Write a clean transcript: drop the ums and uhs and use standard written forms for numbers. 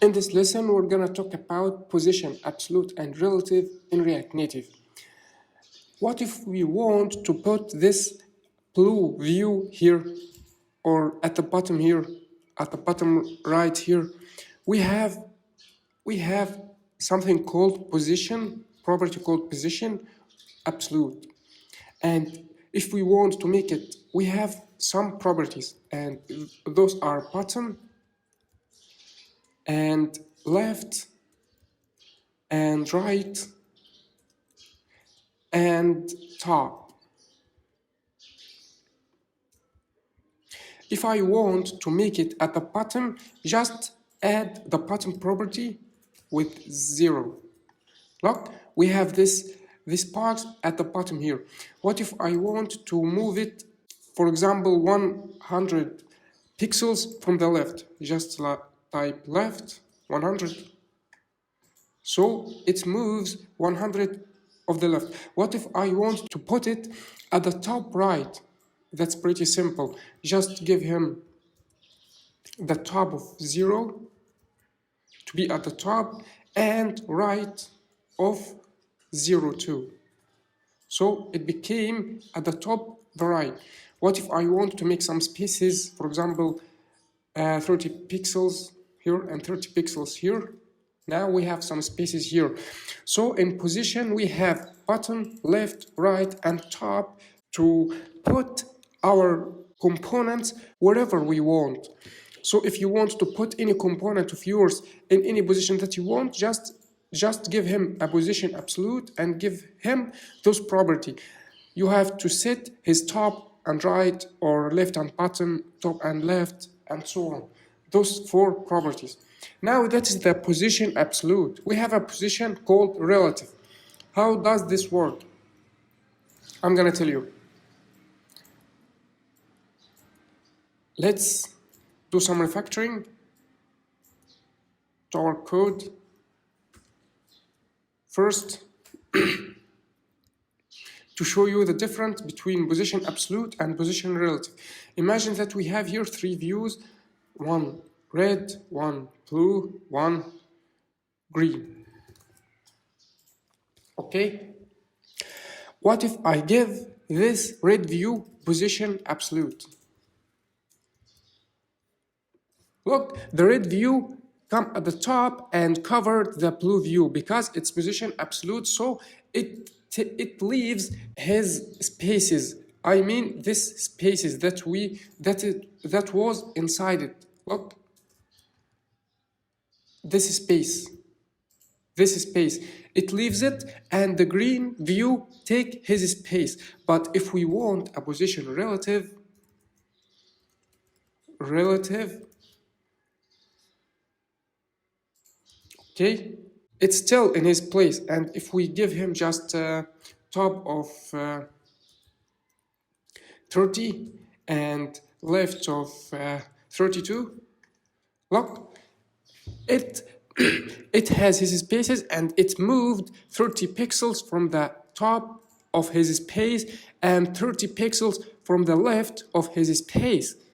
In this lesson, we're gonna talk about position, absolute and relative in React Native. What if we want to put this blue view here, or at the bottom here, at the bottom right here? We have something called position, property called position, absolute. And if we want to make it, we have some properties, and those are bottom and left and right and top. If I want to make it at the bottom, just add the bottom property with 0. Look, we have this part at the bottom here. What if I want to move it, for example, 100 pixels from the left? Just type left 100. So it moves 100 of the left. What if I want to put it at the top right? That's pretty simple. Just give him the top of 0 to be at the top and right of 0 too. So it became at the top, the right. What if I want to make some spaces, for example, 30 pixels here and 30 pixels here? Now we have some spaces here. So in position, we have bottom, left, right, and top to put our components wherever we want. So if you want to put any component of yours in any position that you want, just give him a position absolute and give him those property. You have to set his top and right, or left and bottom, top and left, and so on. Those 4 properties. Now that is the position absolute. We have a position called relative. How does this work? I'm gonna tell you. Let's do some refactoring to our code. First, to show you the difference between position absolute and position relative. Imagine that we have here 3 views, one red, one blue, one green. Okay? What if I give this red view position absolute? Look, the red view come at the top and covered the blue view because it's position absolute, so it leaves his spaces. I mean this spaces that was inside it. Look, this space, it leaves it, and the green view take his space. But if we want a position relative, okay, it's still in his place. And if we give him just top of 30 and left of 32, look, it has his spaces, and it moved 30 pixels from the top of his space and 30 pixels from the left of his space.